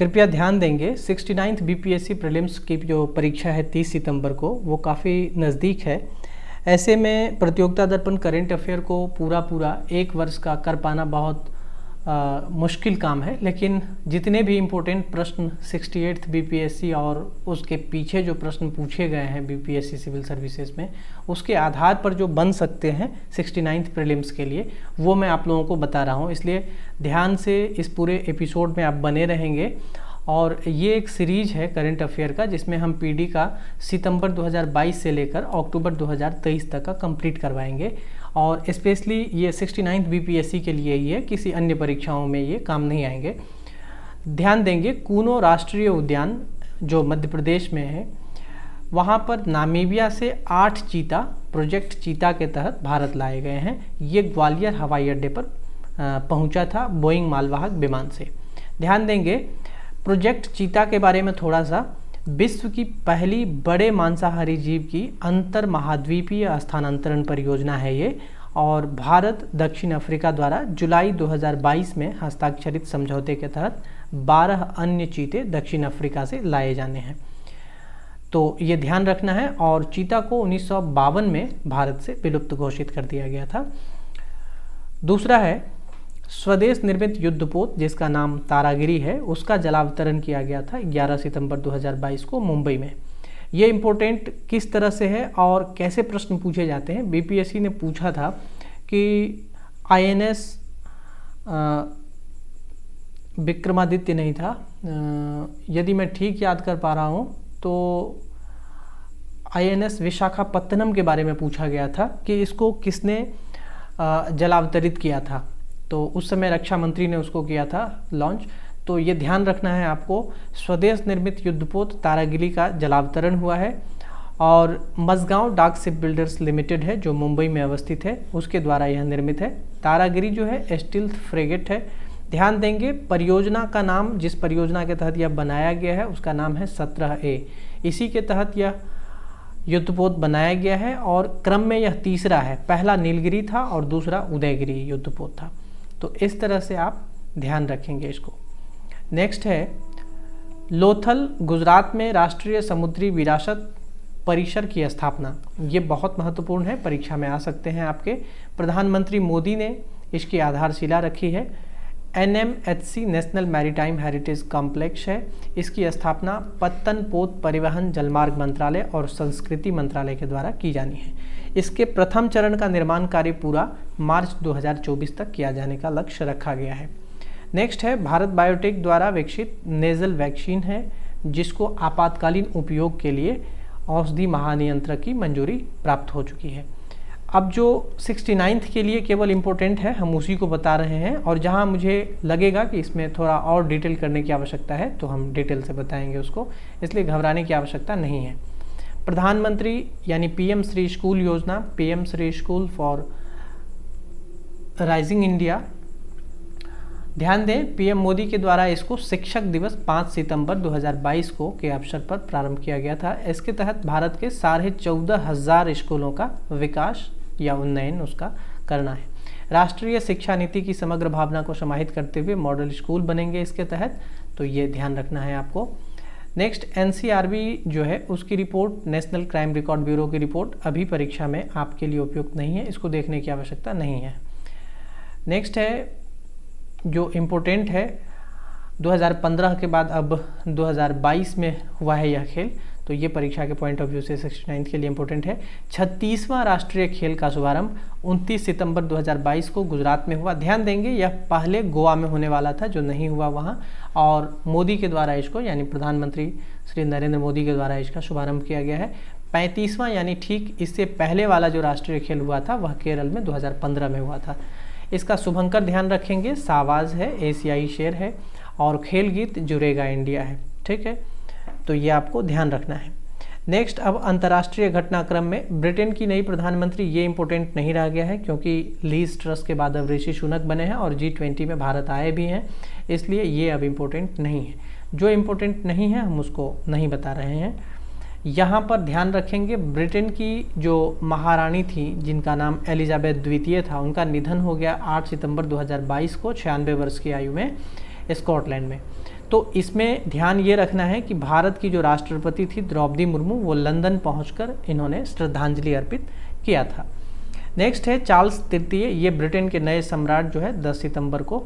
कृपया ध्यान देंगे 69th बीपीएससी प्रीलिम्स की जो परीक्षा है 30 सितंबर को, वो काफ़ी नज़दीक है। ऐसे में प्रतियोगिता दर्पण करंट अफेयर को पूरा एक वर्ष का कर पाना बहुत मुश्किल काम है, लेकिन जितने भी इम्पोर्टेंट प्रश्न 68th बीपीएससी और उसके पीछे जो प्रश्न पूछे गए हैं बीपीएससी सिविल सर्विसेज में, उसके आधार पर जो बन सकते हैं 69th प्रीलिम्स के लिए, वो मैं आप लोगों को बता रहा हूँ। इसलिए ध्यान से इस पूरे एपिसोड में आप बने रहेंगे। और ये एक सीरीज है करंट अफेयर का, जिसमें हम पीडी का सितंबर 2022 से लेकर अक्टूबर 2023 तक का कंप्लीट करवाएंगे। और स्पेशली ये 69th बीपीएससी के लिए ही है, किसी अन्य परीक्षाओं में ये काम नहीं आएंगे। ध्यान देंगे, कूनो राष्ट्रीय उद्यान जो मध्य प्रदेश में है, वहाँ पर नामीबिया से 8 चीता प्रोजेक्ट चीता के तहत भारत लाए गए हैं। ये ग्वालियर हवाई अड्डे पर पहुँचा था बोइंग मालवाहक विमान से। ध्यान देंगे, प्रोजेक्ट चीता के बारे में थोड़ा सा, विश्व की पहली बड़े मांसाहारी जीव की अंतर महाद्वीपीय स्थानांतरण परियोजना है ये, और भारत दक्षिण अफ्रीका द्वारा जुलाई 2022 में हस्ताक्षरित समझौते के तहत 12 अन्य चीते दक्षिण अफ्रीका से लाए जाने हैं। तो ये ध्यान रखना है। और चीता को 1952 में भारत से विलुप्त घोषित कर दिया गया था। दूसरा है स्वदेश निर्मित युद्धपोत जिसका नाम तारागिरी है, उसका जलावतरण किया गया था 11 सितंबर 2022 को मुंबई में। ये इम्पोर्टेंट किस तरह से है और कैसे प्रश्न पूछे जाते हैं, बीपीएससी ने पूछा था कि आईएनएस विक्रमादित्य नहीं था, यदि मैं ठीक याद कर पा रहा हूँ तो आईएनएस विशाखापत्तनम के बारे में पूछा गया था कि इसको किसने जलावतरित किया था। तो उस समय रक्षा मंत्री ने उसको किया था लॉन्च। तो ये ध्यान रखना है आपको, स्वदेश निर्मित युद्धपोत तारागिरी का जलावतरण हुआ है और मझगांव डाक शिप बिल्डर्स लिमिटेड है जो मुंबई में अवस्थित है, उसके द्वारा यह निर्मित है। तारागिरी जो है स्टील्थ फ्रेगेट है। ध्यान देंगे, परियोजना का नाम, जिस परियोजना के तहत यह बनाया गया है उसका नाम है 17A। इसी के तहत यह युद्धपोत बनाया गया है और क्रम में यह तीसरा है। पहला नीलगिरी था और दूसरा उदयगिरी युद्धपोत था। तो इस तरह से आप ध्यान रखेंगे इसको। नेक्स्ट है लोथल, गुजरात में राष्ट्रीय समुद्री विरासत परिसर की स्थापना। ये बहुत महत्वपूर्ण है, परीक्षा में आ सकते हैं आपके। प्रधानमंत्री मोदी ने इसकी आधारशिला रखी है। NMHC national maritime heritage complex है। इसकी स्थापना पत्तन पोत परिवहन जलमार्ग मंत्रालय और संस्कृति मंत्रालय के द्वारा की जानी है। इसके प्रथम चरण का निर्माण कार्य पूरा मार्च 2024 तक किया जाने का लक्ष्य रखा गया है। नेक्स्ट है भारत बायोटेक द्वारा विकसित नेजल वैक्सीन है, जिसको आपातकालीन उपयोग के लिए औषधि महानियंत्रक की मंजूरी प्राप्त हो चुकी है। अब जो 69th के लिए केवल इम्पोर्टेंट है, हम उसी को बता रहे हैं, और जहां मुझे लगेगा कि इसमें थोड़ा और डिटेल करने की आवश्यकता है तो हम डिटेल से बताएंगे उसको, इसलिए घबराने की आवश्यकता नहीं है। प्रधानमंत्री यानी पीएम श्री स्कूल योजना, PM Shri school for rising India, ध्यान दें पीएम मोदी के द्वारा इसको शिक्षक दिवस 5 सितंबर 2022 को के अवसर पर प्रारंभ किया गया था। इसके तहत भारत के 14,500 स्कूलों का विकास या उन्नयन उसका करना है। राष्ट्रीय शिक्षा नीति की समग्र भावना को समाहित करते हुए मॉडल स्कूल बनेंगे इसके तहत, तो ये ध्यान रखना है आपको। नेक्स्ट एनसीआरबी जो है उसकी report, national crime record bureau की रिपोर्ट अभी परीक्षा में आपके लिए उपयुक्त नहीं है, इसको देखने की आवश्यकता नहीं है। नेक्स्ट है जो इम्पोर्टेंट है, 2015 के बाद अब 2022 में हुआ है यह खेल, तो ये परीक्षा के पॉइंट ऑफ व्यू से 69th के लिए इम्पोर्टेंट है। 36वां राष्ट्रीय खेल का शुभारंभ 29 सितंबर 2022 को गुजरात में हुआ। ध्यान देंगे यह पहले गोवा में होने वाला था जो नहीं हुआ वहाँ, और मोदी के द्वारा इसको यानी प्रधानमंत्री श्री नरेंद्र मोदी के द्वारा इसका शुभारंभ किया गया है। 35वां यानी ठीक इससे पहले वाला जो राष्ट्रीय खेल हुआ था वह केरल में 2015 में हुआ था। इसका शुभंकर ध्यान रखेंगे, सावाज है, एशियाई शेर है और खेल गीत जुड़ेगा इंडिया है। ठीक है, तो ये आपको ध्यान रखना है। नेक्स्ट, अब अंतर्राष्ट्रीय घटनाक्रम में ब्रिटेन की नई प्रधानमंत्री, ये इंपॉर्टेंट नहीं रह गया है क्योंकि लीज ट्रस के बाद अब ऋषि सुनक बने हैं और G20 में भारत आए भी हैं, इसलिए ये अब इम्पोर्टेंट नहीं है। जो इम्पोर्टेंट नहीं है हम उसको नहीं बता रहे हैं। यहाँ पर ध्यान रखेंगे ब्रिटेन की जो महारानी थी जिनका नाम एलिजाबेथ द्वितीय था, उनका निधन हो गया 8 सितंबर 2022 को 96 वर्ष की आयु में स्कॉटलैंड में। तो इसमें ध्यान ये रखना है कि भारत की जो राष्ट्रपति थी द्रौपदी मुर्मू, वो लंदन पहुंचकर इन्होंने श्रद्धांजलि अर्पित किया था। नेक्स्ट है चार्ल्स तृतीय, ये ब्रिटेन के नए सम्राट जो है 10 सितंबर को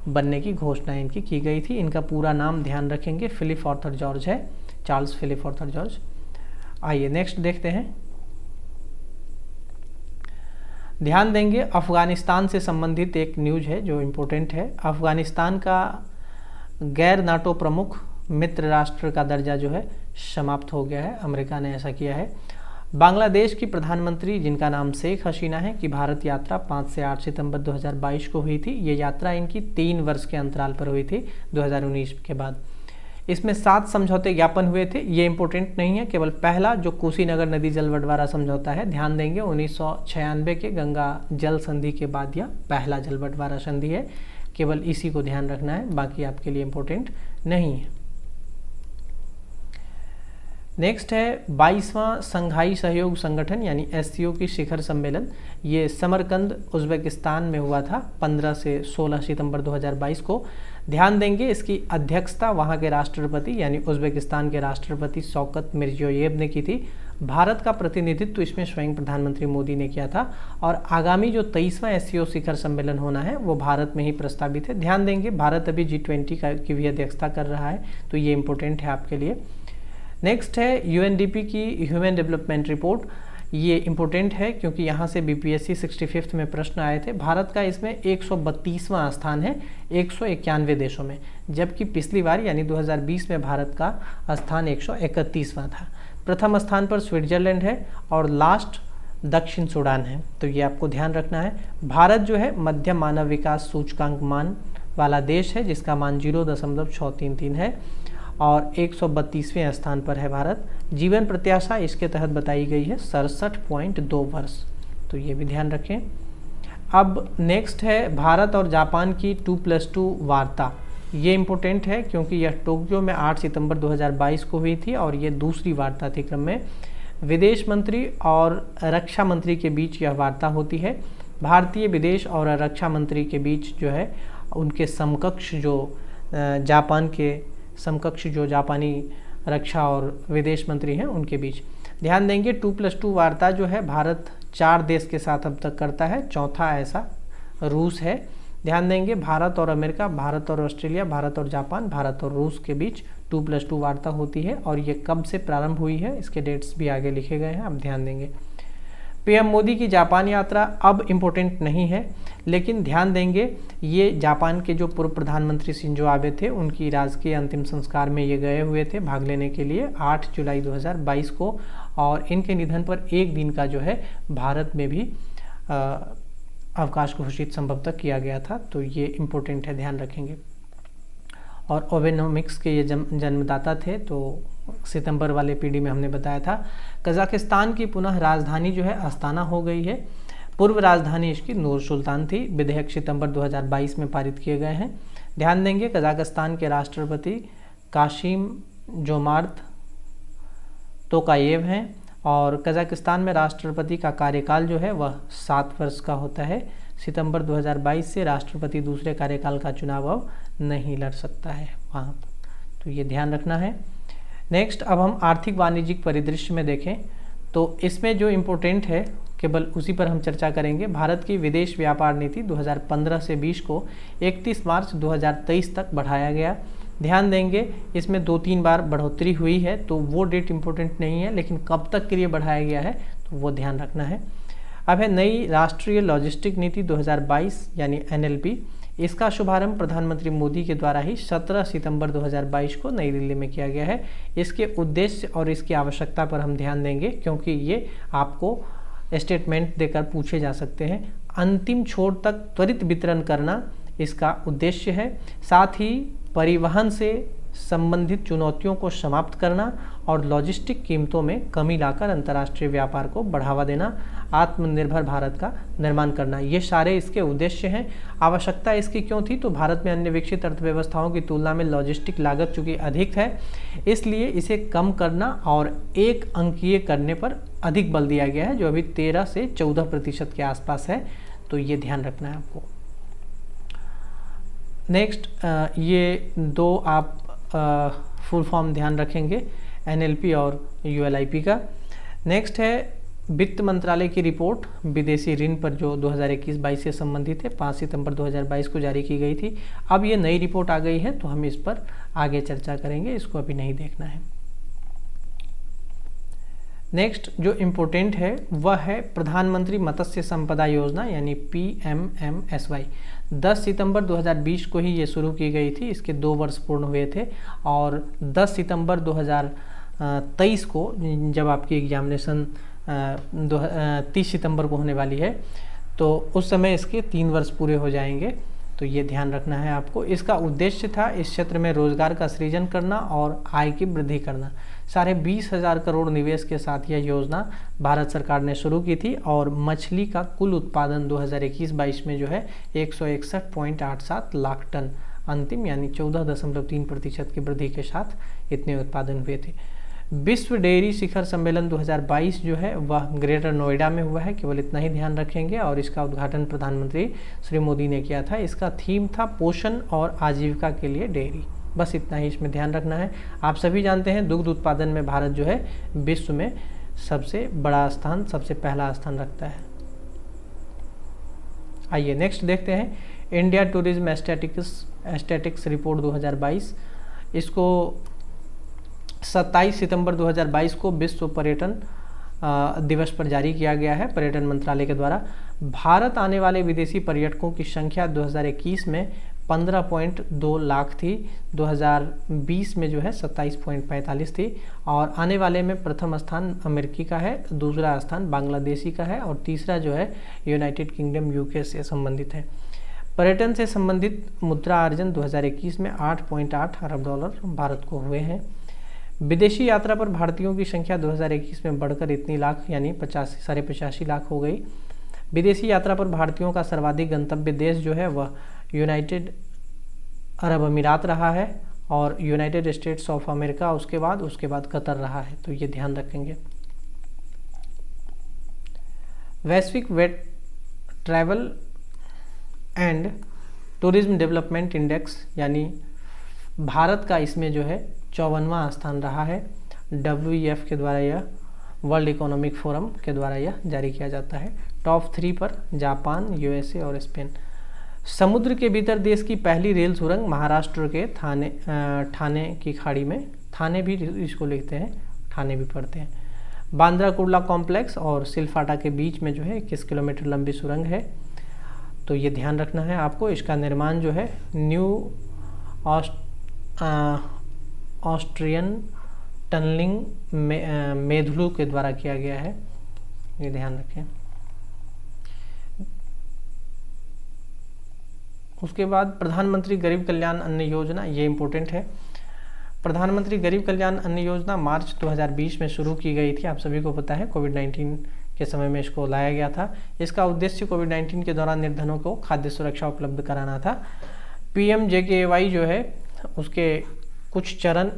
बनने की घोषणा इनकी की गई थी। इनका पूरा नाम ध्यान रखेंगे, फिलिप आर्थर जॉर्ज है, चार्ल्स फिलिप आर्थर जॉर्ज। आइए नेक्स्ट देखते हैं। ध्यान देंगे अफगानिस्तान से संबंधित एक न्यूज है जो इम्पोर्टेंट है। अफगानिस्तान का गैर नाटो प्रमुख मित्र राष्ट्र का दर्जा जो है समाप्त हो गया है, अमेरिका ने ऐसा किया है। बांग्लादेश की प्रधानमंत्री जिनका नाम शेख हसीना है की भारत यात्रा 5 से 8 सितंबर 2022 को हुई थी। ये यात्रा इनकी 3 वर्ष के अंतराल पर हुई थी 2019 के बाद। इसमें 7 समझौते ज्ञापन हुए थे। ये इंपॉर्टेंट नहीं है, केवल पहला जो कुशीनगर नदी जल बंटवारा समझौता है, ध्यान देंगे 1996 के गंगा जल संधि के बाद यह पहला जल बंटवारा संधि है, केवल इसी को ध्यान रखना है, बाकी आपके लिए इम्पोर्टेंट नहीं है। नेक्स्ट है 22वां संघाई सहयोग संगठन यानी SCO की शिखर सम्मेलन। ये समरकंद उज्बेकिस्तान में हुआ था 15 से 16 सितंबर 2022 को। ध्यान देंगे इसकी अध्यक्षता वहाँ के राष्ट्रपति यानी उज्बेकिस्तान के राष्ट्रपति शौकत मिर्जियोयेव ने की थी। भारत का प्रतिनिधित्व इसमें स्वयं प्रधानमंत्री मोदी ने किया था और आगामी जो 23वां SCO शिखर सम्मेलन होना है वो भारत में ही प्रस्तावित है। ध्यान देंगे भारत अभी G20 की भी अध्यक्षता कर रहा है, तो ये इम्पोर्टेंट है आपके लिए। नेक्स्ट है UNDP की ह्यूमन डेवलपमेंट रिपोर्ट। ये इम्पोर्टेंट है क्योंकि यहाँ से BPSC 65th में प्रश्न आए थे। भारत का इसमें 132वां स्थान है 191 देशों में, जबकि पिछली बार यानी 2020 में भारत का स्थान 131वां था। प्रथम स्थान पर स्विट्जरलैंड है और लास्ट दक्षिण सूडान है, तो ये आपको ध्यान रखना है। भारत जो है मध्यम मानव विकास सूचकांक मान वाला देश है जिसका मान 0.633 है और 132वें स्थान पर है भारत। जीवन प्रत्याशा इसके तहत बताई गई है 67.2 वर्ष, तो ये भी ध्यान रखें। अब नेक्स्ट है भारत और जापान की 2+2 वार्ता। ये इम्पोर्टेंट है क्योंकि यह टोक्यो में 8 सितंबर 2022 को हुई थी और ये दूसरी वार्ता थी क्रम में। विदेश मंत्री और रक्षा मंत्री के बीच यह वार्ता होती है। भारतीय विदेश और रक्षा मंत्री के बीच जो है उनके समकक्ष जो जापानी रक्षा और विदेश मंत्री हैं उनके बीच। ध्यान देंगे 2+2 वार्ता जो है भारत 4 देश के साथ अब तक करता है, चौथा ऐसा रूस है। ध्यान देंगे भारत और अमेरिका, भारत और ऑस्ट्रेलिया, भारत और जापान, भारत और रूस के बीच 2+2 वार्ता होती है और ये कब से प्रारंभ हुई है इसके डेट्स भी आगे लिखे गए हैं, आप ध्यान देंगे। PM मोदी की जापान यात्रा अब इम्पोर्टेंट नहीं है, लेकिन ध्यान देंगे ये जापान के जो पूर्व प्रधानमंत्री शिंजो आबे थे उनकी राजकीय अंतिम संस्कार में ये गए हुए थे भाग लेने के लिए 8 जुलाई 2022 को, और इनके निधन पर एक दिन का जो है भारत में भी अवकाश घोषित संभवतः किया गया था, तो ये इम्पोर्टेंट है, ध्यान रखेंगे। और ओबेनोमिक्स के ये जन्मदाता थे, तो सितंबर वाले पीढ़ी में हमने बताया था। कजाकिस्तान की पुनः राजधानी जो है अस्ताना हो गई है। पूर्व राजधानी इसकी नूर सुल्तान थी। विधेयक सितंबर 2022 में पारित किए गए हैं। ध्यान देंगे कजाकिस्तान के राष्ट्रपति कासिम जोमार्त तोकायेव हैं और कजाकिस्तान में राष्ट्रपति का कार्यकाल जो है वह 7 वर्ष का होता है। सितंबर 2022 से राष्ट्रपति दूसरे कार्यकाल का चुनाव अब नहीं लड़ सकता है वहाँ, तो ये ध्यान रखना है। नेक्स्ट अब हम आर्थिक वाणिज्यिक परिदृश्य में देखें तो इसमें जो इम्पोर्टेंट है केवल उसी पर हम चर्चा करेंगे। भारत की विदेश व्यापार नीति 2015 से 20 को 31 मार्च 2023 तक बढ़ाया गया। ध्यान देंगे इसमें 2-3 बार बढ़ोतरी हुई है, तो वो डेट इम्पोर्टेंट नहीं है, लेकिन कब तक के लिए बढ़ाया गया है तो वो ध्यान रखना है। अब है नई राष्ट्रीय लॉजिस्टिक नीति 2022 यानी NLP। इसका शुभारंभ प्रधानमंत्री मोदी के द्वारा ही 17 सितंबर 2022 को नई दिल्ली में किया गया है। इसके उद्देश्य और इसकी आवश्यकता पर हम ध्यान देंगे क्योंकि ये आपको स्टेटमेंट देकर पूछे जा सकते हैं। अंतिम छोर तक त्वरित वितरण करना इसका उद्देश्य है, साथ ही परिवहन से संबंधित चुनौतियों को समाप्त करना और लॉजिस्टिक कीमतों में कमी लाकर अंतर्राष्ट्रीय व्यापार को बढ़ावा देना, आत्मनिर्भर भारत का निर्माण करना, ये सारे इसके उद्देश्य हैं। आवश्यकता इसकी क्यों थी, तो भारत में अन्य विकसित अर्थव्यवस्थाओं की तुलना में लॉजिस्टिक लागत चूँकि अधिक है, इसलिए इसे कम करना और एक अंकीय करने पर अधिक बल दिया गया है, जो अभी 13 से 14% के आसपास है, तो ये ध्यान रखना है आपको। नेक्स्ट ये 2 आप फुल फॉर्म ध्यान रखेंगे NLP और ULIP का। नेक्स्ट है वित्त मंत्रालय की रिपोर्ट विदेशी ऋण पर जो 2021-22 से संबंधित है, 5 सितंबर 2022 को जारी की गई थी। अब ये नई रिपोर्ट आ गई है तो हम इस पर आगे चर्चा करेंगे, इसको अभी नहीं देखना है। नेक्स्ट जो इम्पोर्टेंट है वह है प्रधानमंत्री मत्स्य संपदा योजना यानी PMMSY। 10 सितंबर 2020 को ही ये शुरू की गई थी, इसके 2 वर्ष पूर्ण हुए थे और 10 सितंबर 2023 को जब आपकी एग्जामिनेशन 30 सितंबर को होने वाली है तो उस समय इसके 3 वर्ष पूरे हो जाएंगे, तो ये ध्यान रखना है आपको। इसका उद्देश्य था इस क्षेत्र में रोजगार का सृजन करना और आय की वृद्धि करना। 20,500 करोड़ निवेश के साथ यह योजना भारत सरकार ने शुरू की थी और मछली का कुल उत्पादन 2021-22 में जो है 161.87 लाख टन अंतिम यानी 14.3% की वृद्धि के साथ इतने उत्पादन हुए थे। विश्व डेयरी शिखर सम्मेलन 2022 जो है वह ग्रेटर नोएडा में हुआ है, केवल इतना ही ध्यान रखेंगे, और इसका उद्घाटन प्रधानमंत्री श्री मोदी ने किया था। इसका थीम था पोषण और आजीविका के लिए डेयरी, बस इतना ही इसमें ध्यान रखना है। आप सभी जानते हैं दुग्ध उत्पादन में भारत जो है विश्व में सबसे बड़ा स्थान, सबसे पहला स्थान रखता है। आइए नेक्स्ट देखते हैं इंडिया टूरिज्म एस्थेटिक्स रिपोर्ट 2022। इसको 27 सितंबर 2022 को विश्व पर्यटन दिवस पर जारी किया गया है पर्यटन मंत्रालय के द्वारा। भारत आने वाले विदेशी पर्यटकों की संख्या 2021 में 15.2 लाख थी, 2020 में जो है 27.45 थी, और आने वाले में प्रथम स्थान अमेरिकी का है, दूसरा स्थान बांग्लादेशी का है और तीसरा जो है यूनाइटेड किंगडम UK से संबंधित है। पर्यटन से संबंधित मुद्रा अर्जन 2021 में 8.8 अरब डॉलर भारत को हुए हैं। विदेशी यात्रा पर भारतीयों की संख्या 2021 में बढ़कर इतनी लाख यानी 85 लाख हो गई। विदेशी यात्रा पर भारतीयों का सर्वाधिक गंतव्य देश जो है वह यूनाइटेड अरब अमीरात रहा है और यूनाइटेड स्टेट्स ऑफ अमेरिका उसके बाद कतर रहा है, तो ये ध्यान रखेंगे। वैश्विक वेट travel and tourism development index यानी भारत का इसमें जो है 54वां स्थान रहा है। WEF के द्वारा यह वर्ल्ड इकोनॉमिक फोरम के द्वारा यह जारी किया जाता है। टॉप 3 पर जापान, USA और स्पेन। समुद्र के भीतर देश की पहली रेल सुरंग महाराष्ट्र के ठाणे की खाड़ी में, थाने भी इसको लिखते हैं, ठाणे भी पढ़ते हैं। बांद्रा कुर्ला कॉम्प्लेक्स और सिलफाटा के बीच में जो है 21 किलोमीटर लंबी सुरंग है, तो ये ध्यान रखना है आपको। इसका निर्माण जो है न्यू ऑस्ट्रियन टनलिंग मेधलू के द्वारा किया गया है, ये ध्यान रखें। उसके बाद प्रधानमंत्री गरीब कल्याण अन्न योजना, ये इम्पोर्टेंट है। प्रधानमंत्री गरीब कल्याण अन्न योजना मार्च 2020 में शुरू की गई थी, आप सभी को पता है कोविड-19 के समय में इसको लाया गया था। इसका उद्देश्य कोविड-19 के दौरान निर्धनों को खाद्य सुरक्षा उपलब्ध कराना था। PMJKY जो है उसके कुछ चरण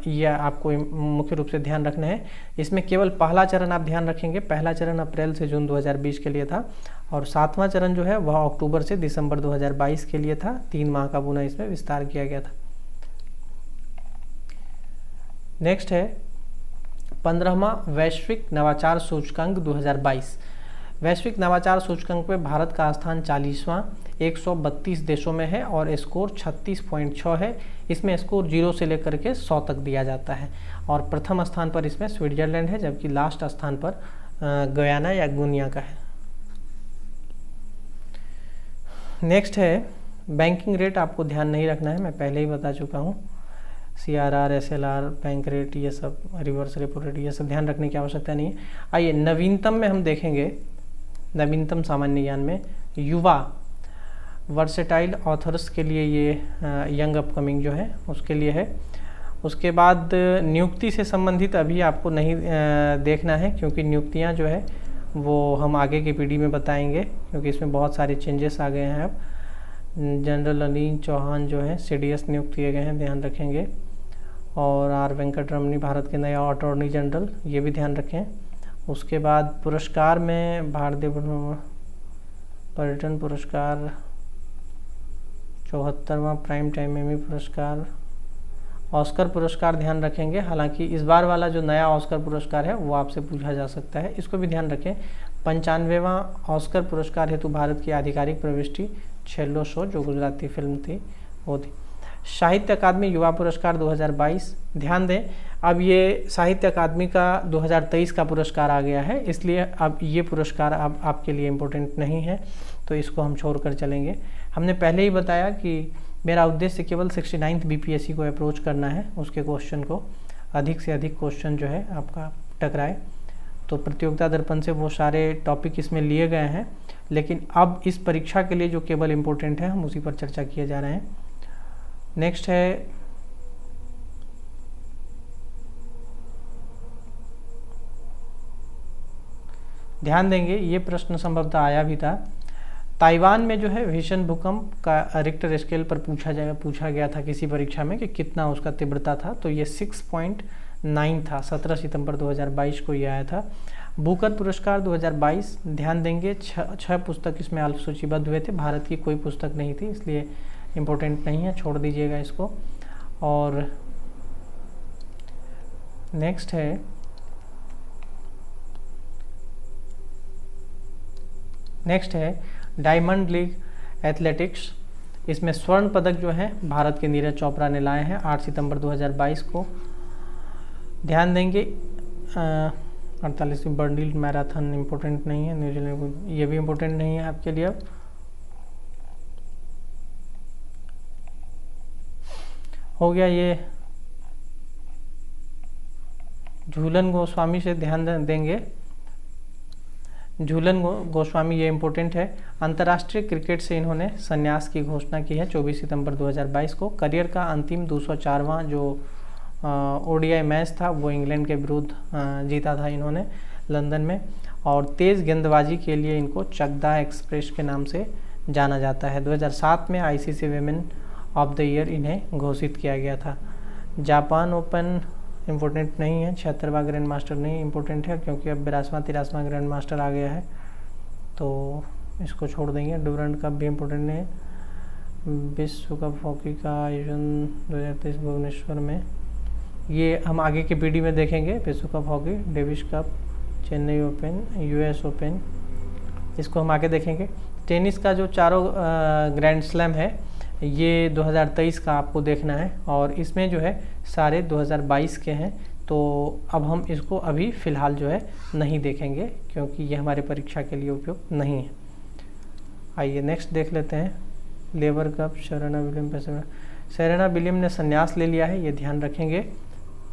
यह आपको मुख्य रूप से ध्यान रखना है। इसमें केवल पहला चरण आप ध्यान रखेंगे, पहला चरण अप्रैल से जून 2020 के लिए था और 7वां चरण जो है वह अक्टूबर से दिसंबर 2022 के लिए था। 3 माह का पुनः इसमें विस्तार किया गया था। नेक्स्ट है 15वां वैश्विक नवाचार सूचकांक 2022। वैश्विक नवाचार सूचकांक में भारत का स्थान 40वां 132 देशों में है और स्कोर 36.6 है। इसमें स्कोर 0 से लेकर के 100 तक दिया जाता है और प्रथम स्थान पर इसमें स्विट्जरलैंड है, जबकि लास्ट स्थान पर गयाना या गुनिया का है। नेक्स्ट है बैंकिंग रेट, आपको ध्यान नहीं रखना है, मैं पहले ही बता चुका हूँ। CRR, SLR, बैंक रेट, ये सब रिवर्स रेपो रेट, ये सब ध्यान रखने की आवश्यकता नहीं है। आइए नवीनतम में हम देखेंगे, नवीनतम सामान्य ज्ञान में युवा वर्सेटाइल ऑथर्स के लिए ये यंग अपकमिंग जो है उसके लिए है। उसके बाद नियुक्ति से संबंधित अभी आपको नहीं देखना है, क्योंकि नियुक्तियां जो है वो हम आगे की पीढ़ी में बताएंगे, क्योंकि इसमें बहुत सारे चेंजेस आ गए हैं। अब जनरल अनिल चौहान जो है CDS नियुक्त किए गए हैं, ध्यान रखेंगे। और R वेंकटरमणी भारत के नए अटॉर्नी जनरल, ये भी ध्यान रखें। उसके बाद पुरस्कार में भारतीय पर्यटन पुरस्कार, 74वां प्राइम टाइम एमी पुरस्कार, ऑस्कर पुरस्कार ध्यान रखेंगे, हालांकि इस बार वाला जो नया ऑस्कर पुरस्कार है वो आपसे पूछा जा सकता है, इसको भी ध्यान रखें। 95वां ऑस्कर पुरस्कार हेतु भारत की आधिकारिक प्रविष्टि छेल्लो शो, जो गुजराती फिल्म थी वो थी। साहित्य अकादमी युवा पुरस्कार 2022, ध्यान दें अब ये साहित्य अकादमी का 2023 का पुरस्कार आ गया है, इसलिए अब ये पुरस्कार अब आपके लिए इम्पोर्टेंट नहीं है, तो इसको हम छोड़कर चलेंगे। हमने पहले ही बताया कि मेरा उद्देश्य केवल 69th बीपीएससी को अप्रोच करना है, उसके क्वेश्चन को अधिक से अधिक क्वेश्चन जो है आपका टकराए। तो प्रतियोगिता दर्पण से वो सारे टॉपिक इसमें लिए गए हैं, लेकिन अब इस परीक्षा के लिए जो केवल इम्पोर्टेंट है हम उसी पर चर्चा किए जा रहे हैं। नेक्स्ट है ध्यान देंगे, ये प्रश्न संभवतः आया भी था। ताइवान में जो है भीषण भूकंप का रिक्टर स्केल पर पूछा गया था किसी परीक्षा में कि कितना उसका तीव्रता था, तो ये 6.9 था। 17 सितंबर 2022 को ये आया था। बुकर पुरस्कार 2022, ध्यान देंगे 6 पुस्तक इसमें अल्प सूचीबद्ध हुए थे, भारत की कोई पुस्तक नहीं थी, इसलिए इम्पोर्टेंट नहीं है, छोड़ दीजिएगा इसको। और नेक्स्ट है डायमंड लीग एथलेटिक्स, इसमें स्वर्ण पदक जो है भारत के नीरज चोपड़ा ने लाए हैं 8 सितंबर 2022 को। ध्यान देंगे 48वीं बर्लिन मैराथन इम्पोर्टेंट नहीं है, न्यूजीलैंड को, ये भी इम्पोर्टेंट नहीं है आपके लिए। अब हो गया ये झूलन गोस्वामी से ध्यान देंगे, झूलन गोस्वामी ये इम्पोर्टेंट है। अंतर्राष्ट्रीय क्रिकेट से इन्होंने संन्यास की घोषणा की है 24 सितंबर 2022 को। करियर का अंतिम 204वां जो ओडीआई मैच था वो इंग्लैंड के विरुद्ध जीता था इन्होंने लंदन में, और तेज़ गेंदबाजी के लिए इनको चकदा एक्सप्रेस के नाम से जाना जाता है। 2007 में ICC women of the year इन्हें घोषित किया गया था। जापान ओपन इम्पोर्टेंट नहीं है, 76वां ग्रैंड मास्टर नहीं इम्पोर्टेंट है, क्योंकि अब 82वां 83वां ग्रैंड मास्टर आ गया है, तो इसको छोड़ देंगे। डूरंड कप भी इम्पोर्टेंट नहीं है। विश्व कप हॉकी का आयोजन 2023 भुवनेश्वर में, ये हम आगे के पीढ़ी में देखेंगे। विश्व cup hockey, Davis cup, Chennai open, US open, इसको हम आगे देखेंगे। टेनिस का जो चारों ग्रैंड स्लैम है ये 2023 का आपको देखना है, और इसमें जो है सारे 2022 के हैं, तो अब हम इसको अभी फ़िलहाल जो है नहीं देखेंगे, क्योंकि ये हमारे परीक्षा के लिए उपयुक्त नहीं है। आइए नेक्स्ट देख लेते हैं। Labour cup, Serena Williams, Serena Williams ने संन्यास ले लिया है, ये ध्यान रखेंगे।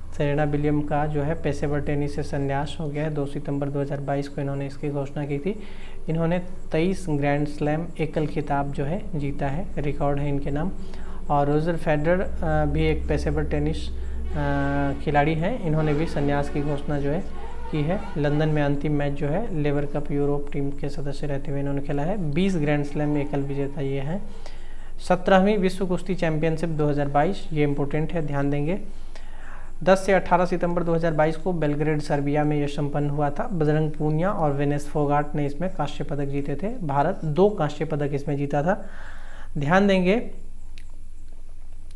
सेरेना विलियम्स का जो है पेशेवर टेनिस से संन्यास हो गया है। 2 सितंबर 2022 को इन्होंने इसकी घोषणा की थी। इन्होंने 23 ग्रैंड स्लैम एकल खिताब जो है जीता है, रिकॉर्ड है इनके नाम। और रोजर फेडरर भी एक पेशेवर टेनिस खिलाड़ी हैं, इन्होंने भी संन्यास की घोषणा जो है की है। लंदन में अंतिम मैच जो है लेबर कप यूरोप टीम के सदस्य रहते हुए इन्होंने खेला है। 20 ग्रैंड स्लैम एकल विजेता ये हैं। 17वीं विश्व कुश्ती चैंपियनशिप 2022, ये इम्पोर्टेंट है, ध्यान देंगे। 10 से 18 सितंबर 2022 को बेलग्रेड सर्बिया में यह संपन्न हुआ था। बजरंग पूनिया और वेनेस फोगाट ने इसमें कांस्य पदक जीते थे। भारत 2 कांस्य पदक इसमें जीता था। ध्यान देंगे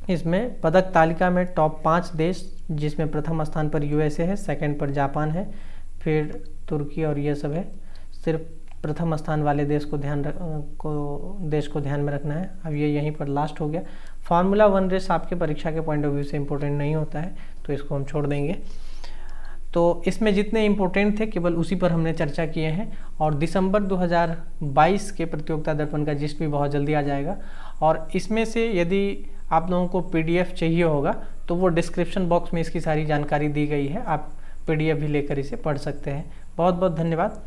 इसमें पदक तालिका में टॉप 5 देश, जिसमें प्रथम स्थान पर यूएसए है, सेकंड पर जापान है, फिर तुर्की और ये सब है। सिर्फ प्रथम स्थान वाले देश को ध्यान में रखना है। अब ये यहीं पर लास्ट हो गया। फार्मूला 1 रेस आपके परीक्षा के पॉइंट ऑफ व्यू से इम्पोर्टेंट नहीं होता है, तो इसको हम छोड़ देंगे। तो इसमें जितने इम्पोर्टेंट थे केवल उसी पर हमने चर्चा किए हैं। और दिसंबर 2022 के प्रतियोगिता दर्पण का लिस्ट भी बहुत जल्दी आ जाएगा, और इसमें से यदि आप लोगों को पीडीएफ चाहिए होगा तो वो डिस्क्रिप्शन बॉक्स में इसकी सारी जानकारी दी गई है, आप पीडीएफ भी लेकर इसे पढ़ सकते हैं। बहुत बहुत धन्यवाद।